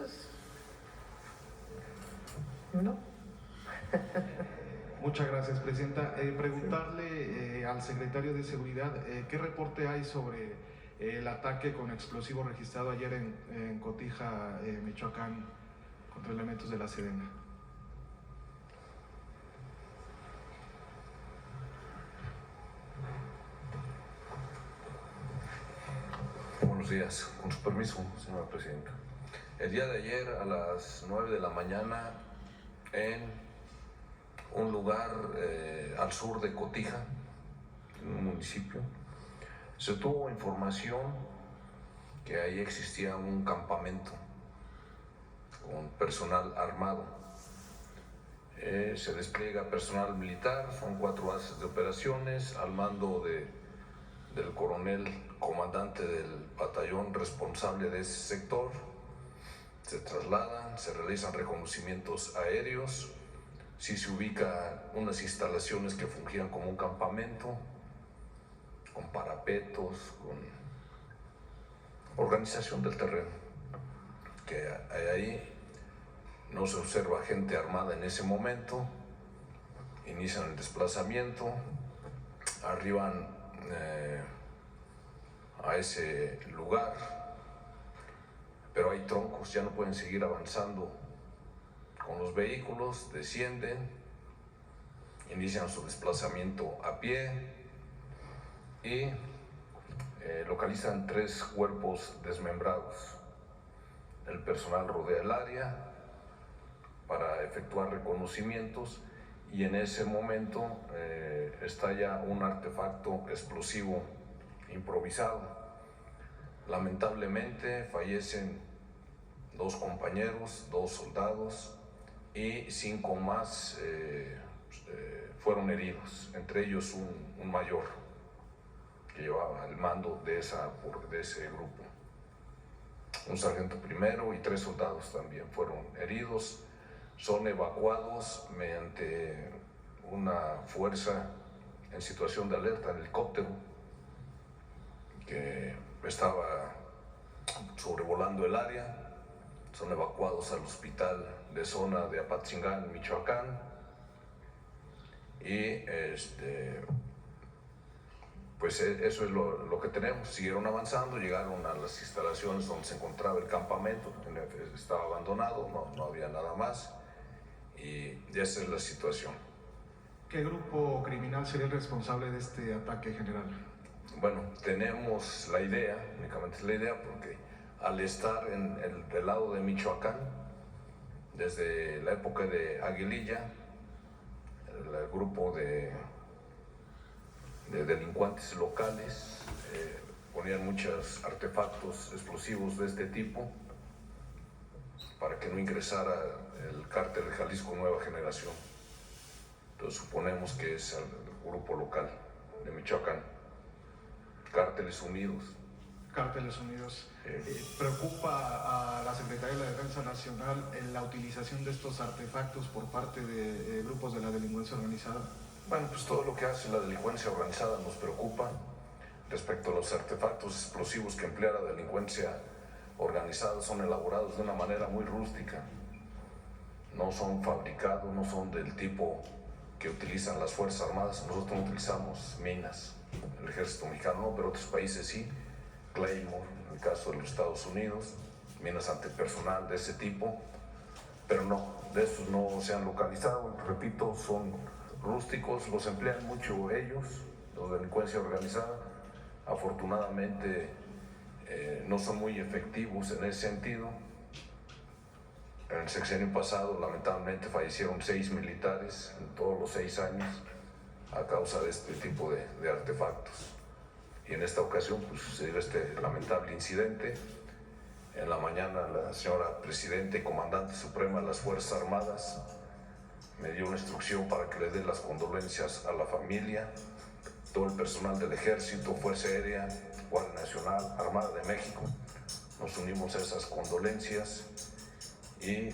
pues, no. Muchas gracias, Presidenta. Preguntarle al secretario de Seguridad, ¿qué reporte hay sobre el ataque con explosivo registrado ayer en Cotija, Michoacán, contra elementos de la Sedena? Buenos días, con su permiso, señora Presidenta. El día de ayer a las 9 de la mañana en un lugar al sur de Cotija, en un municipio, se tuvo información que ahí existía un campamento con personal armado. Se despliega personal militar, son 4 bases de operaciones al mando del coronel comandante del batallón responsable de ese sector. Se trasladan, se realizan reconocimientos aéreos, sí se ubican unas instalaciones que fungían como un campamento, con parapetos, con organización del terreno, que ahí no se observa gente armada en ese momento. Inician el desplazamiento, arriban a ese lugar, pero hay troncos, ya no pueden seguir avanzando con los vehículos, descienden, inician su desplazamiento a pie y localizan 3 cuerpos desmembrados. El personal rodea el área para efectuar reconocimientos y en ese momento estalla un artefacto explosivo improvisado. Lamentablemente fallecen 2 compañeros, 2 soldados y 5 más fueron heridos, entre ellos un mayor que llevaba el mando de ese grupo. Un sargento primero y 3 soldados también fueron heridos. Son evacuados mediante una fuerza en situación de alerta, en helicóptero, que estaba sobrevolando el área. Son evacuados al hospital de zona de Apatzingán, Michoacán, y pues eso es lo que tenemos. Siguieron avanzando, llegaron a las instalaciones donde se encontraba el campamento, estaba abandonado, no había nada más, y esa es la situación. ¿Qué grupo criminal sería el responsable de este ataque, general? Bueno, tenemos la idea, únicamente es la idea, porque al estar del lado de Michoacán, desde la época de Aguililla, el grupo de delincuentes locales ponían muchos artefactos explosivos de este tipo para que no ingresara el cártel de Jalisco Nueva Generación. Entonces suponemos que es el grupo local de Michoacán. Cárteles Unidos. Cárteles Unidos. ¿Preocupa a la Secretaría de la Defensa Nacional en la utilización de estos artefactos por parte de grupos de la delincuencia organizada? Bueno, pues todo lo que hace la delincuencia organizada nos preocupa. Respecto a los artefactos explosivos que emplea la delincuencia organizada, son elaborados de una manera muy rústica. No son fabricados, no son del tipo que utilizan las Fuerzas Armadas. Nosotros no utilizamos minas, el ejército mexicano no, pero otros países sí. Claymore, en el caso de los Estados Unidos, minas antipersonal de ese tipo, pero no, de estos no se han localizado. Repito, son rústicos, los emplean mucho ellos, los de delincuencia organizada. Afortunadamente no son muy efectivos en ese sentido. En el sexenio pasado, lamentablemente, fallecieron 6 militares en todos los 6 años a causa de este tipo de artefactos. Y en esta ocasión pues, sucedió este lamentable incidente. En la mañana la señora Presidenta y Comandante Suprema de las Fuerzas Armadas me dio una instrucción para que le dé las condolencias a la familia, todo el personal del Ejército, Fuerza Aérea, Guardia Nacional, Armada de México. Nos unimos a esas condolencias y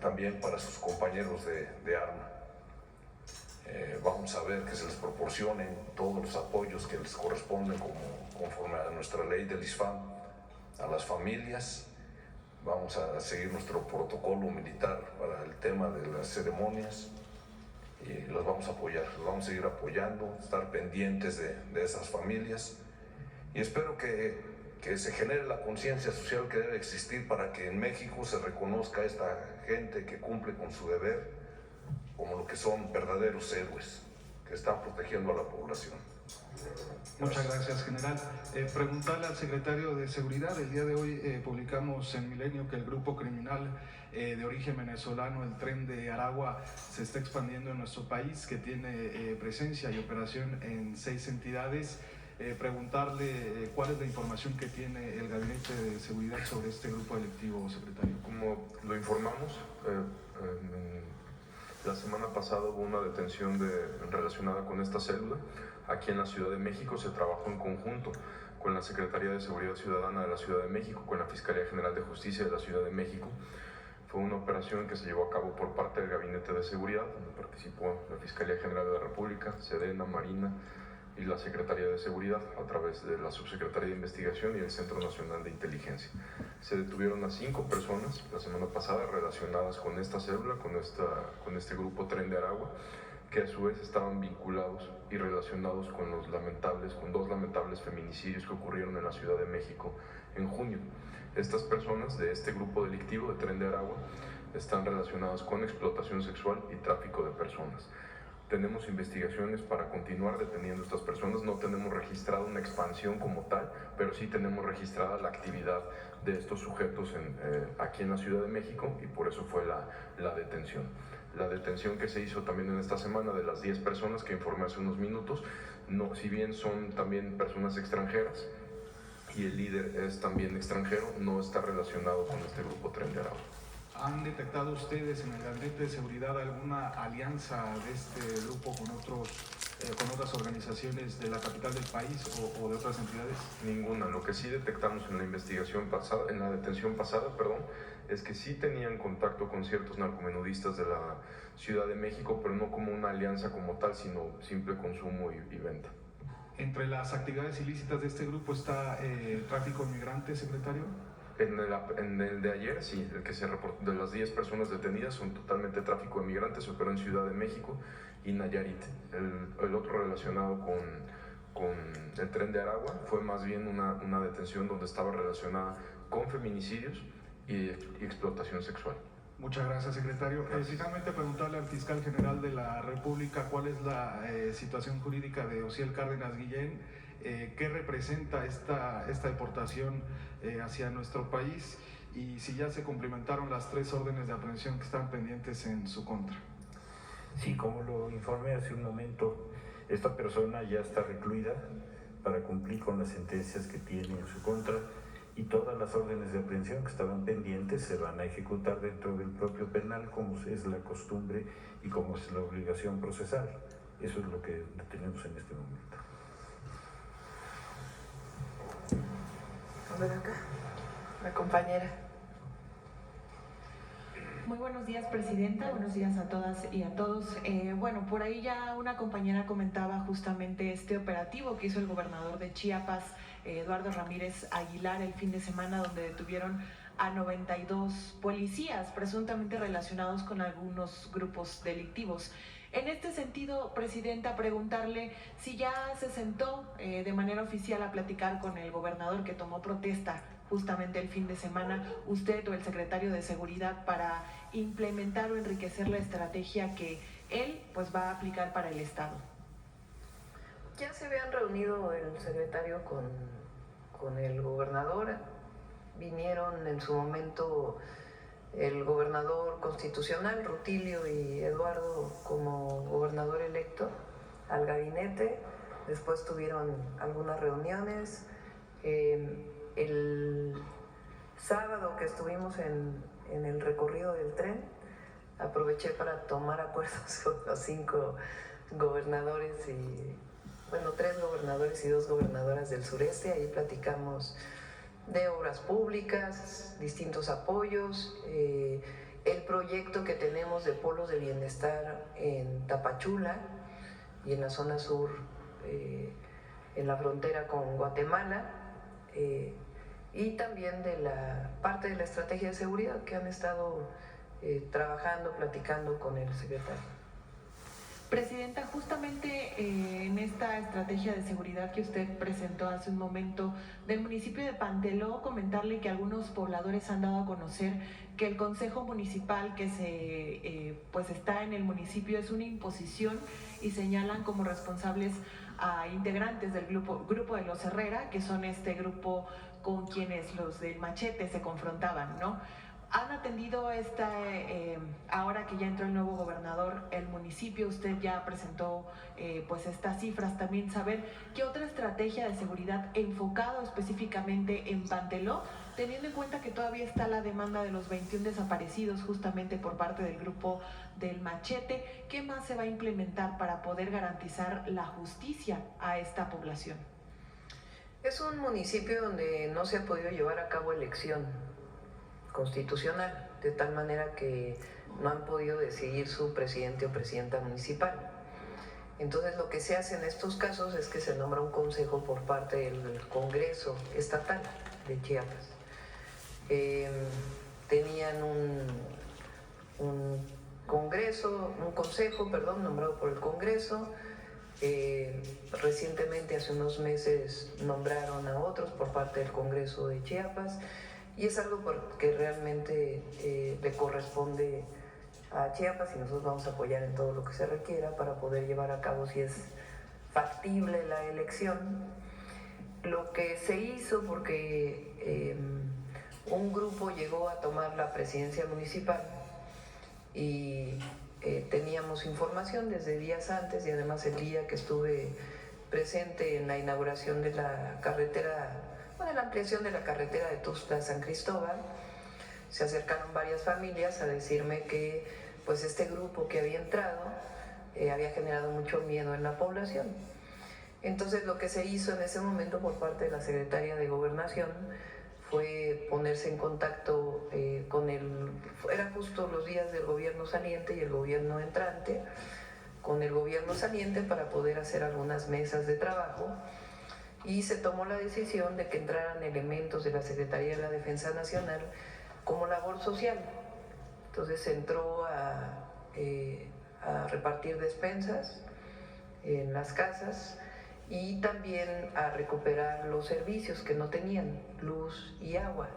también para sus compañeros de arma. Vamos a ver que se les proporcionen todos los apoyos que les corresponden conforme a nuestra ley del ISFAM a las familias Vamos a seguir nuestro protocolo militar para el tema de las ceremonias y los vamos a apoyar, los vamos a seguir apoyando, estar pendientes de esas familias y espero que se genere la conciencia social que debe existir para que en México se reconozca a esta gente que cumple con su deber como lo que son verdaderos héroes que están protegiendo a la población. Muchas gracias, general. Preguntarle al secretario de Seguridad, el día de hoy publicamos en Milenio que el grupo criminal de origen venezolano, el Tren de Aragua, se está expandiendo en nuestro país, que tiene presencia y operación en 6 entidades. Preguntarle cuál es la información que tiene el Gabinete de Seguridad sobre este grupo delictivo, secretario. Como lo informamos, la semana pasada hubo una detención relacionada con esta célula. Aquí en la Ciudad de México se trabajó en conjunto con la Secretaría de Seguridad Ciudadana de la Ciudad de México, con la Fiscalía General de Justicia de la Ciudad de México. Fue una operación que se llevó a cabo por parte del Gabinete de Seguridad, donde participó la Fiscalía General de la República, Sedena, Marina y la Secretaría de Seguridad a través de la Subsecretaría de Investigación y el Centro Nacional de Inteligencia. Se detuvieron a 5 personas la semana pasada relacionadas con esta célula, con este grupo Tren de Aragua, que a su vez estaban vinculados y relacionados con dos lamentables feminicidios que ocurrieron en la Ciudad de México en junio. Estas personas de este grupo delictivo de Tren de Aragua están relacionadas con explotación sexual y tráfico de personas. Tenemos investigaciones para continuar deteniendo a estas personas. No tenemos registrada una expansión como tal, pero sí tenemos registrada la actividad de estos sujetos aquí en la Ciudad de México y por eso fue la detención. La detención que se hizo también en esta semana de las 10 personas que informé hace unos minutos, si bien son también personas extranjeras y el líder es también extranjero, no está relacionado con este grupo Tren de Aragua. ¿Han detectado ustedes en el Gabinete de Seguridad alguna alianza de este grupo con otras organizaciones de la capital del país o de otras entidades? Ninguna. Lo que sí detectamos en la investigación pasada, en la detención pasada, es que sí tenían contacto con ciertos narcomenudistas de la Ciudad de México, pero no como una alianza como tal, sino simple consumo y venta. ¿Entre las actividades ilícitas de este grupo está tráfico de migrantes, secretario? En el de ayer, sí, el que se reportó, de las 10 personas detenidas son totalmente tráfico de migrantes, operó en Ciudad de México y Nayarit. El otro relacionado con el Tren de Aragua fue más bien una detención donde estaba relacionada con feminicidios y explotación sexual. Muchas gracias, secretario. Finalmente, preguntarle al fiscal general de la República cuál es la situación jurídica de Osiel Cárdenas Guillén. ¿Qué representa esta deportación hacia nuestro país y si ya se cumplimentaron las 3 órdenes de aprehensión que están pendientes en su contra? Sí, como lo informé hace un momento, esta persona ya está recluida para cumplir con las sentencias que tiene en su contra y todas las órdenes de aprehensión que estaban pendientes se van a ejecutar dentro del propio penal, como es la costumbre y como es la obligación procesal. Eso es lo que tenemos en este momento. Ven acá, la compañera. Muy buenos días, presidenta. Buenos días a todas y a todos. Bueno, por ahí ya una compañera comentaba justamente este operativo que hizo el gobernador de Chiapas, Eduardo Ramírez Aguilar, el fin de semana, donde detuvieron a 92 policías presuntamente relacionados con algunos grupos delictivos. En este sentido, presidenta, preguntarle si ya se sentó de manera oficial a platicar con el gobernador que tomó protesta justamente el fin de semana, usted o el secretario de Seguridad, para implementar o enriquecer la estrategia que él pues va a aplicar para el Estado. Ya se habían reunido el secretario con el gobernador, vinieron en su momento el gobernador constitucional, Rutilio, y Eduardo como gobernador electo al gabinete. Después tuvieron algunas reuniones. El sábado que estuvimos en el recorrido del tren, aproveché para tomar acuerdos con los 5 gobernadores y, bueno, 3 gobernadores y 2 gobernadoras del sureste. Ahí platicamos de obras públicas, distintos apoyos, el proyecto que tenemos de polos de bienestar en Tapachula y en la zona sur, en la frontera con Guatemala, y también de la parte de la estrategia de seguridad que han estado trabajando, platicando con el secretario. Presidenta, justamente en esta estrategia de seguridad que usted presentó hace un momento del municipio de Panteló, comentarle que algunos pobladores han dado a conocer que el Consejo Municipal que pues está en el municipio es una imposición y señalan como responsables a integrantes del grupo de los Herrera, que son este grupo con quienes los del Machete se confrontaban, ¿no? ¿Han atendido ahora que ya entró el nuevo gobernador, el municipio? Usted ya presentó pues estas cifras, también saber qué otra estrategia de seguridad enfocado específicamente en Panteló, teniendo en cuenta que todavía está la demanda de los 21 desaparecidos justamente por parte del grupo del Machete. ¿Qué más se va a implementar para poder garantizar la justicia a esta población? Es un municipio donde no se ha podido llevar a cabo elección constitucional, de tal manera que no han podido decidir su presidente o presidenta municipal. Entonces lo que se hace en estos casos es que se nombra un consejo por parte del Congreso Estatal de Chiapas. Tenían un consejo nombrado por el Congreso. Recientemente, hace unos meses, nombraron a otros por parte del Congreso de Chiapas. Y es algo que realmente le corresponde a Chiapas y nosotros vamos a apoyar en todo lo que se requiera para poder llevar a cabo, si es factible, la elección. Lo que se hizo, porque un grupo llegó a tomar la presidencia municipal y teníamos información desde días antes, y además el día que estuve presente en la inauguración de la carretera, la ampliación de la carretera de Tuxtla a San Cristóbal, se acercaron varias familias a decirme que pues este grupo que había entrado había generado mucho miedo en la población. Entonces lo que se hizo en ese momento por parte de la Secretaría de Gobernación fue ponerse en contacto era justo los días del gobierno saliente y el gobierno entrante, con el gobierno saliente para poder hacer algunas mesas de trabajo, y se tomó la decisión de que entraran elementos de la Secretaría de la Defensa Nacional como labor social. Entonces se entró a repartir despensas en las casas y también a recuperar los servicios que no tenían, luz y agua.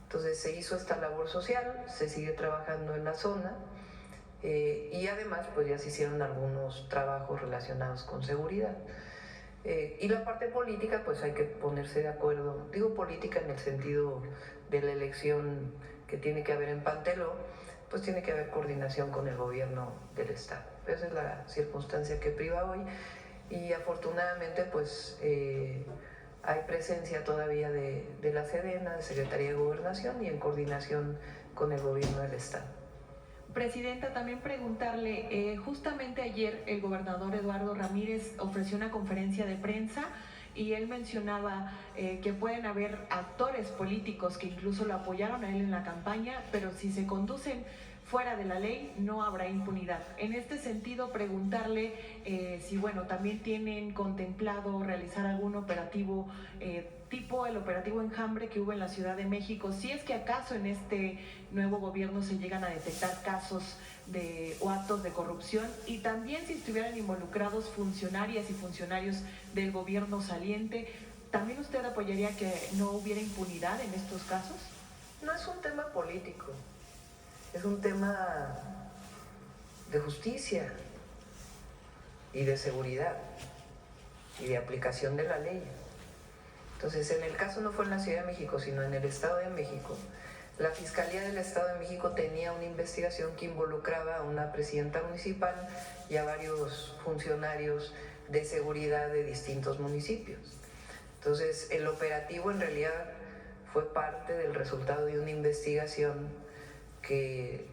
Entonces se hizo esta labor social, se sigue trabajando en la zona y además pues ya se hicieron algunos trabajos relacionados con seguridad. Y la parte política, pues hay que ponerse de acuerdo. Digo política en el sentido de la elección que tiene que haber en Panteló, pues tiene que haber coordinación con el gobierno del estado. Esa es la circunstancia que priva hoy, y afortunadamente pues hay presencia todavía de la Sedena, de Secretaría de Gobernación, y en coordinación con el gobierno del estado. Presidenta, también preguntarle, justamente ayer el gobernador Eduardo Ramírez ofreció una conferencia de prensa y él mencionaba que pueden haber actores políticos que incluso lo apoyaron a él en la campaña, pero si se conducen fuera de la ley no habrá impunidad. En este sentido, preguntarle si, también tienen contemplado realizar algún operativo tipo el operativo Enjambre que hubo en la Ciudad de México, si es que acaso en este nuevo gobierno se llegan a detectar casos o actos de corrupción, y también si estuvieran involucrados funcionarias y funcionarios del gobierno saliente, ¿también usted apoyaría que no hubiera impunidad en estos casos? No es un tema político, es un tema de justicia y de seguridad y de aplicación de la ley. Entonces, en el caso no fue en la Ciudad de México, sino en el Estado de México, la Fiscalía del Estado de México tenía una investigación que involucraba a una presidenta municipal y a varios funcionarios de seguridad de distintos municipios. Entonces, el operativo en realidad fue parte del resultado de una investigación que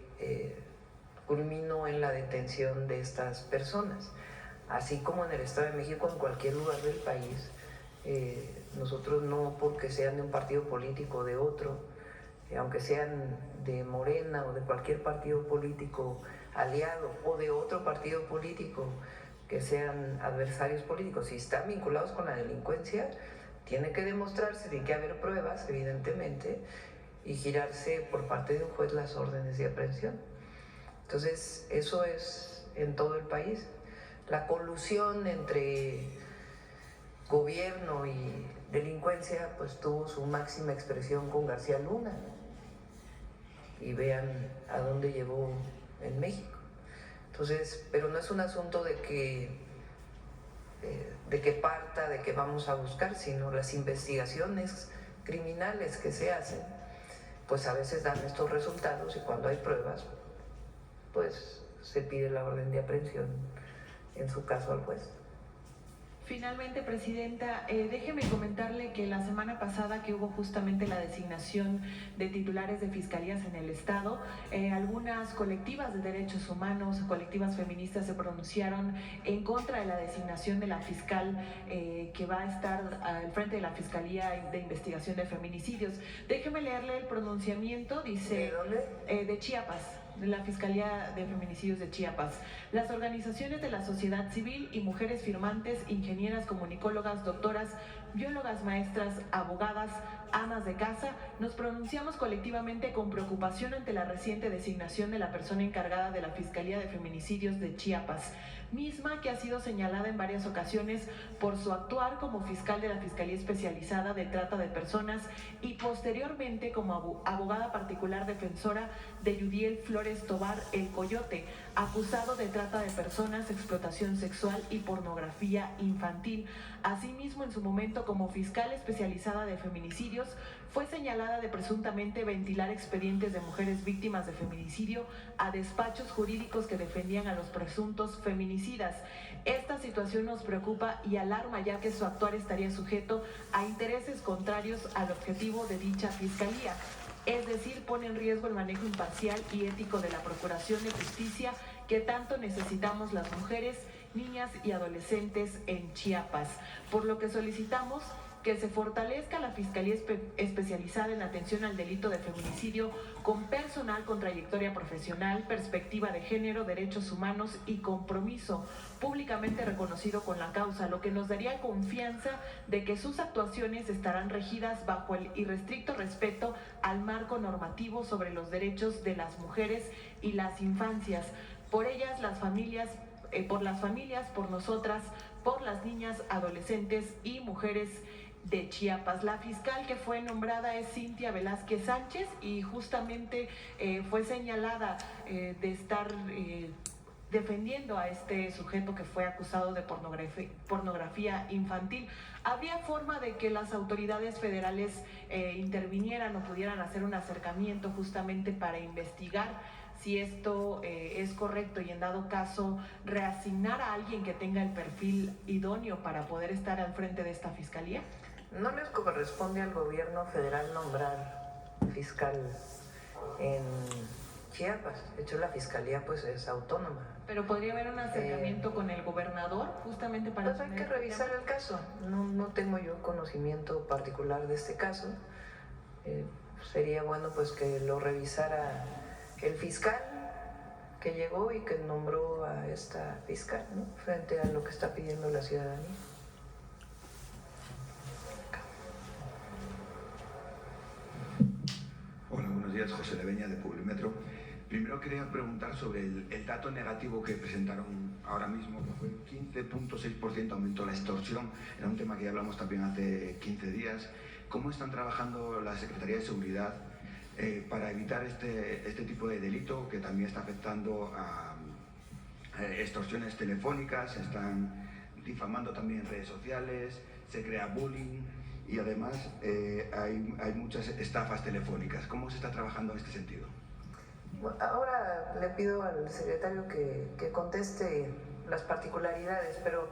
culminó en la detención de estas personas. Así como en el Estado de México, en cualquier lugar del país, nosotros no porque sean de un partido político o de otro, aunque sean de Morena o de cualquier partido político aliado o de otro partido político que sean adversarios políticos, si están vinculados con la delincuencia, Tiene que demostrarse, tiene que haber pruebas, evidentemente, y girarse por parte de un juez las órdenes de aprehensión. Entonces, eso es en todo el país. La colusión entre gobierno y delincuencia pues tuvo su máxima expresión con García Luna, y vean a dónde llevó en México. Entonces, pero no es un asunto de que parta, de que vamos a buscar, sino las investigaciones criminales que se hacen, pues a veces dan estos resultados, y cuando hay pruebas, pues se pide la orden de aprehensión, en su caso al juez. Finalmente, Presidenta, déjeme comentarle que la semana pasada que hubo justamente la designación de titulares de fiscalías en el Estado, algunas colectivas de derechos humanos, colectivas feministas se pronunciaron en contra de la designación de la fiscal que va a estar al frente de la Fiscalía de Investigación de Feminicidios. Déjeme leerle el pronunciamiento, dice… ¿De dónde? De Chiapas, de la Fiscalía de Feminicidios de Chiapas. Las organizaciones de la sociedad civil y mujeres firmantes, ingenieras, comunicólogas, doctoras, biólogas, maestras, abogadas, amas de casa, nos pronunciamos colectivamente con preocupación ante la reciente designación de la persona encargada de la Fiscalía de Feminicidios de Chiapas, misma que ha sido señalada en varias ocasiones por su actuar como fiscal de la Fiscalía Especializada de Trata de Personas y posteriormente como abogada particular defensora de Yudiel Flores Tobar El Coyote, acusado de trata de personas, explotación sexual y pornografía infantil. Asimismo, en su momento como fiscal especializada de feminicidios, fue señalada de presuntamente ventilar expedientes de mujeres víctimas de feminicidio a despachos jurídicos que defendían a los presuntos feminicidas. Esta situación nos preocupa y alarma, ya que su actuar estaría sujeto a intereses contrarios al objetivo de dicha fiscalía. Es decir, pone en riesgo el manejo imparcial y ético de la Procuración de Justicia que tanto necesitamos las mujeres, niñas y adolescentes en Chiapas, por lo que solicitamos que se fortalezca la Fiscalía Especializada en Atención al Delito de Feminicidio con personal con trayectoria profesional, perspectiva de género, derechos humanos y compromiso públicamente reconocido con la causa, lo que nos daría confianza de que sus actuaciones estarán regidas bajo el irrestricto respeto al marco normativo sobre los derechos de las mujeres y las infancias, por ellas, las familias, por las familias, por nosotras, por las niñas, adolescentes y mujeres de Chiapas. La fiscal que fue nombrada es Cintia Velázquez Sánchez y justamente fue señalada de estar defendiendo a este sujeto que fue acusado de pornografía infantil. ¿Habría forma de que las autoridades federales intervinieran o pudieran hacer un acercamiento justamente para investigar si esto es correcto y en dado caso reasignar a alguien que tenga el perfil idóneo para poder estar al frente de esta fiscalía? No les corresponde al gobierno federal nombrar fiscal en Chiapas. De hecho, la fiscalía pues es autónoma. Pero podría haber un acercamiento con el gobernador justamente para… Pues hay que revisar el caso. No tengo yo conocimiento particular de este caso. Sería bueno pues que lo revisara el fiscal que llegó y que nombró a esta fiscal, ¿no? Frente a lo que está pidiendo la ciudadanía. Hola, buenos días, José Leveña de Publimetro. Primero quería preguntar sobre el dato negativo que presentaron ahora mismo, que fue 15.6% aumentó la extorsión, era un tema que ya hablamos también hace 15 días. ¿Cómo están trabajando la Secretaría de Seguridad para evitar este tipo de delito que también está afectando a extorsiones telefónicas, se están difamando también en redes sociales, se crea bullying y además hay muchas estafas telefónicas? ¿Cómo se está trabajando en este sentido? Bueno, ahora le pido al secretario que conteste las particularidades, pero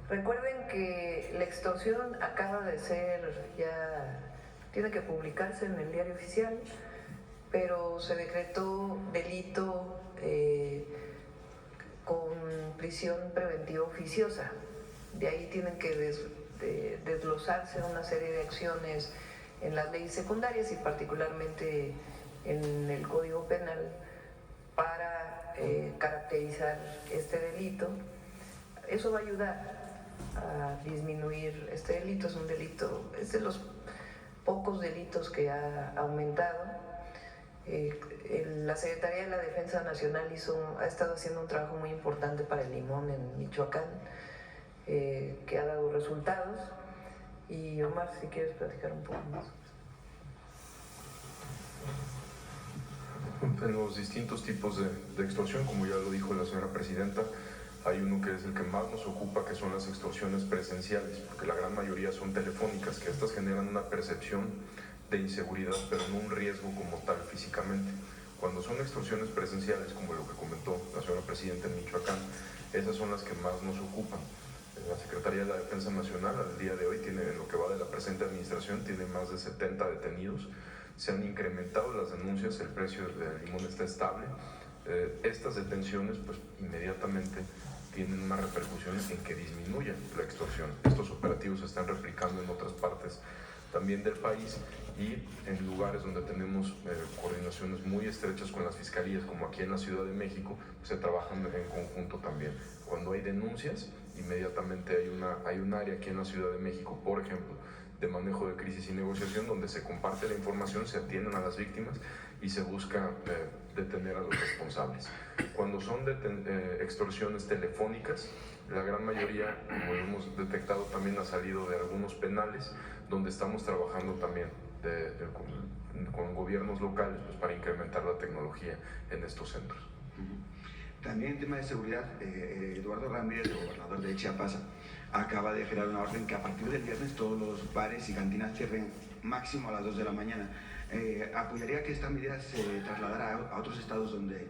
recuerden que la extorsión acaba de ser ya, tiene que publicarse en el Diario Oficial, pero se decretó delito con prisión preventiva oficiosa. De ahí tienen que desglosarse una serie de acciones en las leyes secundarias y particularmente en el Código Penal para caracterizar este delito. Eso va a ayudar a disminuir este delito. Es un delito, es de los pocos delitos que ha aumentado. La Secretaría de la Defensa Nacional ha estado haciendo un trabajo muy importante para el limón en Michoacán, que ha dado resultados. Y Omar, si quieres platicar un poco más. En los distintos tipos de extorsión, como ya lo dijo la señora presidenta, hay uno que es el que más nos ocupa, que son las extorsiones presenciales, porque la gran mayoría son telefónicas, que estas generan una percepción de inseguridad, pero no un riesgo como tal físicamente. Cuando son extorsiones presenciales, como lo que comentó la señora presidenta en Michoacán, esas son las que más nos ocupan. La Secretaría de la Defensa Nacional al día de hoy tiene, en lo que va de la presente administración, tiene más de 70 detenidos. Se han incrementado las denuncias, el precio del limón está estable. Estas detenciones pues inmediatamente tienen una repercusión en que disminuya la extorsión. Estos operativos se están replicando en otras partes también del país y en lugares donde tenemos coordinaciones muy estrechas con las fiscalías, como aquí en la Ciudad de México, pues, se trabajan en conjunto también. Cuando hay denuncias, inmediatamente hay un área aquí en la Ciudad de México, por ejemplo, de manejo de crisis y negociación, donde se comparte la información, se atienden a las víctimas y se busca detener a los responsables. Cuando son extorsiones telefónicas, la gran mayoría, como hemos detectado, también ha salido de algunos penales, donde estamos trabajando también con gobiernos locales pues, para incrementar la tecnología en estos centros. También en tema de seguridad, Eduardo Ramírez, el gobernador de Chiapas, acaba de generar una orden que a partir del viernes todos los bares y cantinas cierren máximo a las 2 de la mañana. ¿Apoyaría que esta medida se trasladara a otros estados donde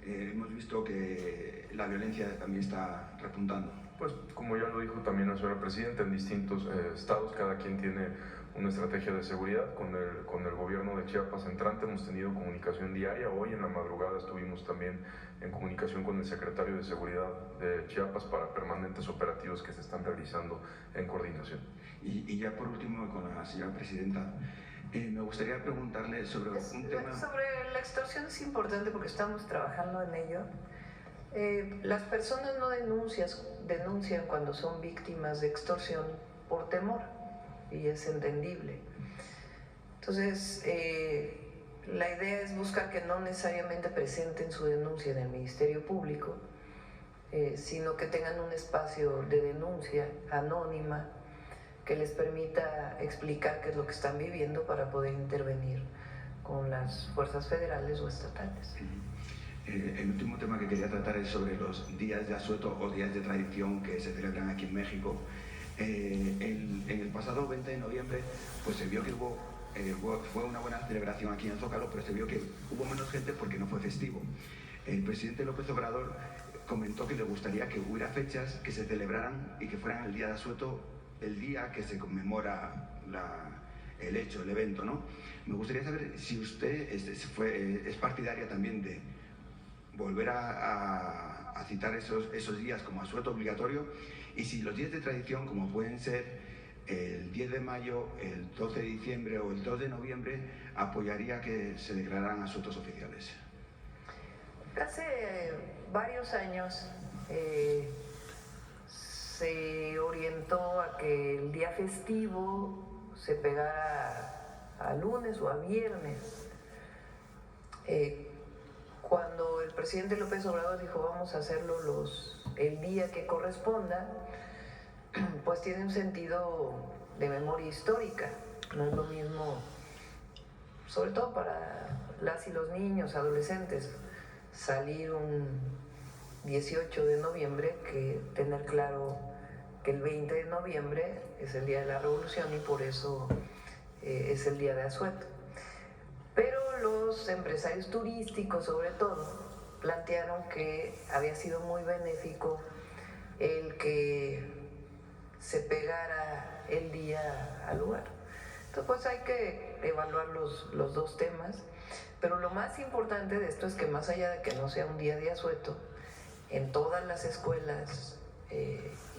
hemos visto que la violencia también está repuntando? Pues como ya lo dijo también la señora presidenta, en distintos estados cada quien tiene una estrategia de seguridad. Con el gobierno de Chiapas entrante hemos tenido comunicación diaria. Hoy en la madrugada estuvimos también en comunicación con el secretario de Seguridad de Chiapas para permanentes operativos que se están realizando en coordinación. Y ya por último, con la señora presidenta, me gustaría preguntarle sobre un tema... Sobre la extorsión es importante porque estamos trabajando en ello. Las personas no denuncian cuando son víctimas de extorsión por temor, y es entendible. Entonces, la idea es buscar que no necesariamente presenten su denuncia en el Ministerio Público, sino que tengan un espacio de denuncia anónima que les permita explicar qué es lo que están viviendo para poder intervenir con las fuerzas federales o estatales. El último tema que quería tratar es sobre los días de asueto o días de tradición que se celebran aquí en México. En el pasado 20 de noviembre pues se vio que fue una buena celebración aquí en Zócalo, pero se vio que hubo menos gente porque no fue festivo. El presidente López Obrador comentó que le gustaría que hubiera fechas que se celebraran y que fueran el día de asueto, el día que se conmemora el hecho, el evento, ¿no? Me gustaría saber si usted es partidaria también de volver a citar esos días como asueto obligatorio, y si los días de tradición, como pueden ser el 10 de mayo, el 12 de diciembre o el 2 de noviembre, apoyaría que se declararan asuetos oficiales. Hace varios años se orientó a que el día festivo se pegara a lunes o a viernes. Cuando el presidente López Obrador dijo vamos a hacerlo el día que corresponda, pues tiene un sentido de memoria histórica. No es lo mismo, sobre todo para las y los niños, adolescentes, salir un 18 de noviembre que tener claro que el 20 de noviembre es el día de la Revolución y por eso es el día de asueto. Pero los empresarios turísticos, sobre todo, plantearon que había sido muy benéfico el que se pegara el día al lugar. Entonces, pues hay que evaluar los dos temas, pero lo más importante de esto es que más allá de que no sea un día de asueto, en todas las escuelas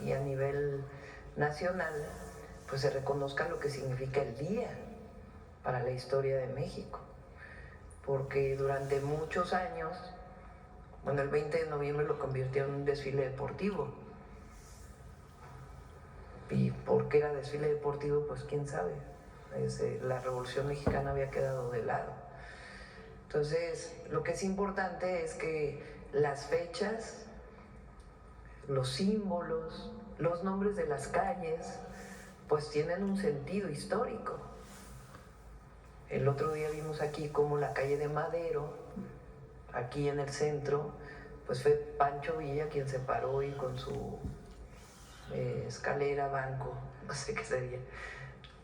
y a nivel nacional, pues se reconozca lo que significa el día para la historia de México. Porque durante muchos años, bueno, el 20 de noviembre lo convirtió en un desfile deportivo. porque era desfile deportivo, pues quién sabe. La Revolución Mexicana había quedado de lado. Entonces, lo que es importante es que las fechas, los símbolos, los nombres de las calles, pues tienen un sentido histórico. El otro día vimos aquí como la calle de Madero, aquí en el centro, pues fue Pancho Villa quien se paró y con su escalera, banco, no sé qué sería,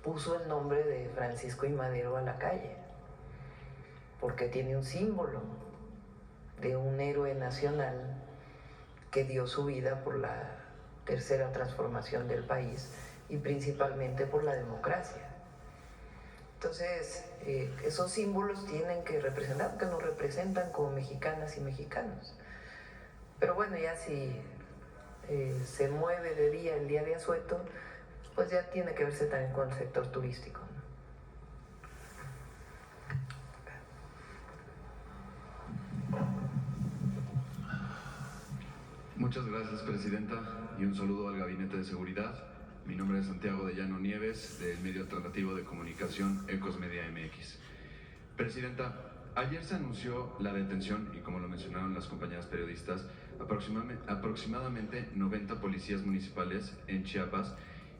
puso el nombre de Francisco y Madero a la calle, porque tiene un símbolo de un héroe nacional que dio su vida por la tercera transformación del país y principalmente por la democracia. Entonces, esos símbolos tienen que representar, porque nos representan como mexicanas y mexicanos. Pero bueno, ya si se mueve de día el día de asueto, pues ya tiene que verse también con el sector turístico, ¿no? Muchas gracias, Presidenta, y un saludo al Gabinete de Seguridad. Mi nombre es Santiago de Llano Nieves, del medio alternativo de comunicación Ecos Media MX. Presidenta, ayer se anunció la detención, y como lo mencionaron las compañeras periodistas, aproximadamente 90 policías municipales en Chiapas,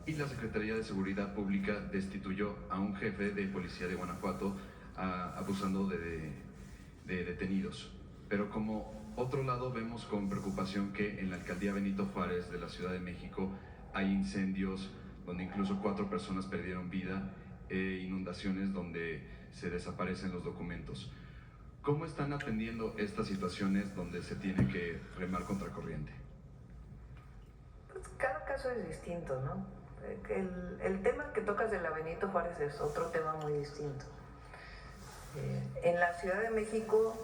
y la Secretaría de Seguridad Pública destituyó a un jefe de policía de Guanajuato abusando de detenidos. Pero como otro lado, vemos con preocupación que en la alcaldía Benito Juárez de la Ciudad de México hay incendios donde incluso 4 personas perdieron vida e inundaciones donde se desaparecen los documentos. ¿Cómo están atendiendo estas situaciones donde se tiene que remar contracorriente? Pues cada caso es distinto, ¿no? El tema que tocas de la Benito Juárez es otro tema muy distinto. En la Ciudad de México,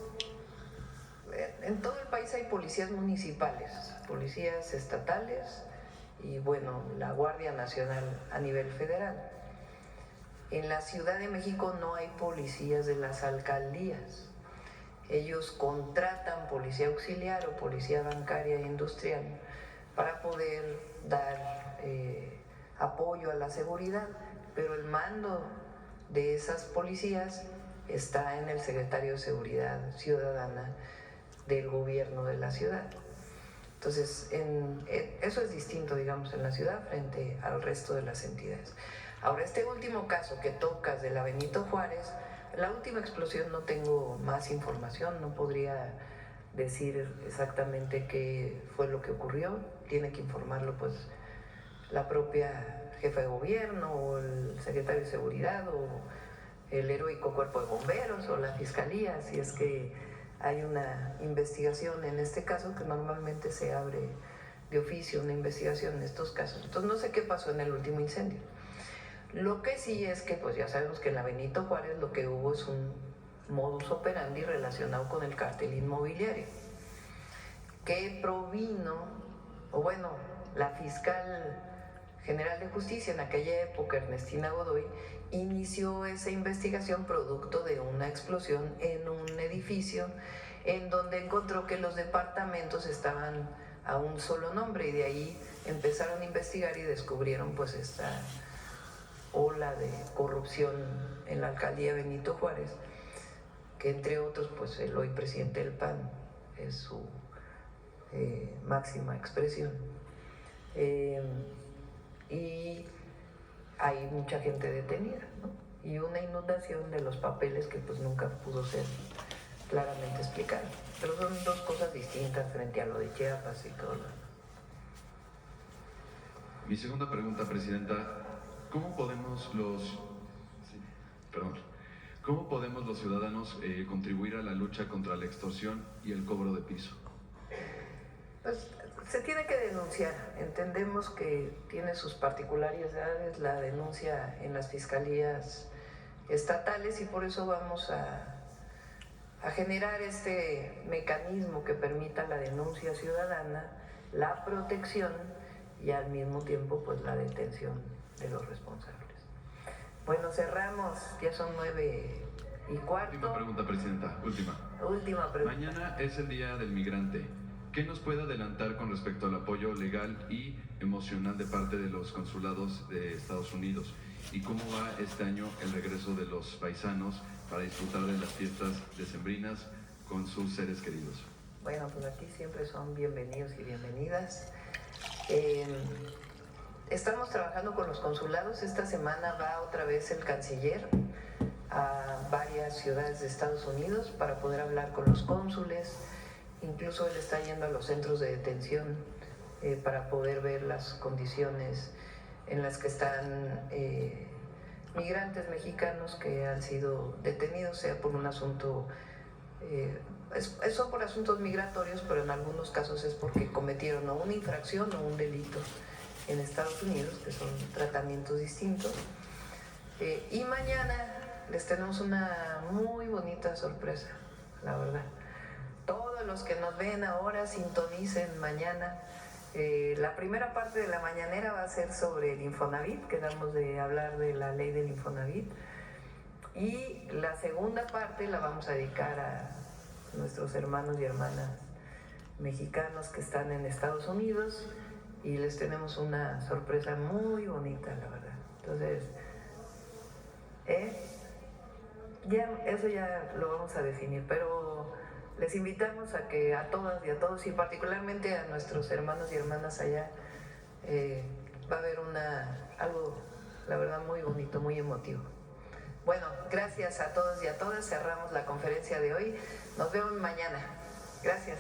en todo el país hay policías municipales, policías estatales y bueno, la Guardia Nacional a nivel federal. En la Ciudad de México no hay policías de las alcaldías. Ellos contratan policía auxiliar o policía bancaria e industrial para poder dar apoyo a la seguridad, pero el mando de esas policías está en el secretario de Seguridad Ciudadana del gobierno de la ciudad. Entonces, eso es distinto, digamos, en la ciudad frente al resto de las entidades. Ahora, este último caso que tocas de la Benito Juárez, la última explosión no tengo más información, no podría decir exactamente qué fue lo que ocurrió, tiene que informarlo pues la propia jefa de gobierno o el secretario de Seguridad o el heroico cuerpo de bomberos o la fiscalía, si es que hay una investigación en este caso, que normalmente se abre de oficio una investigación en estos casos. Entonces no sé qué pasó en el último incendio. Lo que sí es que pues ya sabemos que en la Benito Juárez lo que hubo es un modus operandi relacionado con el cártel inmobiliario, que provino, o bueno, la fiscal general de justicia en aquella época, Ernestina Godoy, inició esa investigación producto de una explosión en un edificio en donde encontró que los departamentos estaban a un solo nombre, y de ahí empezaron a investigar y descubrieron pues esta ola de corrupción en la alcaldía Benito Juárez, que entre otros pues el hoy presidente del PAN es su máxima expresión. Y hay mucha gente detenida, ¿no? Y una inundación de los papeles que pues nunca pudo ser claramente explicada. Pero son dos cosas distintas frente a lo de Chiapas y todo lo demás. Mi segunda pregunta, Presidenta, ¿cómo podemos los ciudadanos contribuir a la lucha contra la extorsión y el cobro de piso? Pues se tiene que denunciar. Entendemos que tiene sus particularidades la denuncia en las fiscalías estatales y por eso vamos a generar este mecanismo que permita la denuncia ciudadana, la protección y al mismo tiempo pues la detención de los responsables. Bueno, cerramos, ya son 9:15. Última pregunta, Presidenta, última. Última pregunta. Mañana es el Día del Migrante. ¿Qué nos puede adelantar con respecto al apoyo legal y emocional de parte de los consulados de Estados Unidos? ¿Y cómo va este año el regreso de los paisanos para disfrutar de las fiestas decembrinas con sus seres queridos? Bueno, pues aquí siempre son bienvenidos y bienvenidas. Estamos trabajando con los consulados. Esta semana va otra vez el canciller a varias ciudades de Estados Unidos para poder hablar con los cónsules. Incluso él está yendo a los centros de detención para poder ver las condiciones en las que están migrantes mexicanos que han sido detenidos, sea por un asunto, son por asuntos migratorios, pero en algunos casos es porque cometieron o una infracción o un delito en Estados Unidos, que son tratamientos distintos. Y mañana les tenemos una muy bonita sorpresa, la verdad. Todos los que nos ven ahora sintonicen mañana. La primera parte de la mañanera va a ser sobre el Infonavit, quedamos de hablar de la ley del Infonavit. Y la segunda parte la vamos a dedicar a nuestros hermanos y hermanas mexicanos que están en Estados Unidos y les tenemos una sorpresa muy bonita, la verdad. Entonces, eso ya lo vamos a definir, pero les invitamos a que a todas y a todos, y particularmente a nuestros hermanos y hermanas allá, va a haber algo, la verdad, muy bonito, muy emotivo. Bueno, gracias a todos y a todas. Cerramos la conferencia de hoy. Nos vemos mañana. Gracias.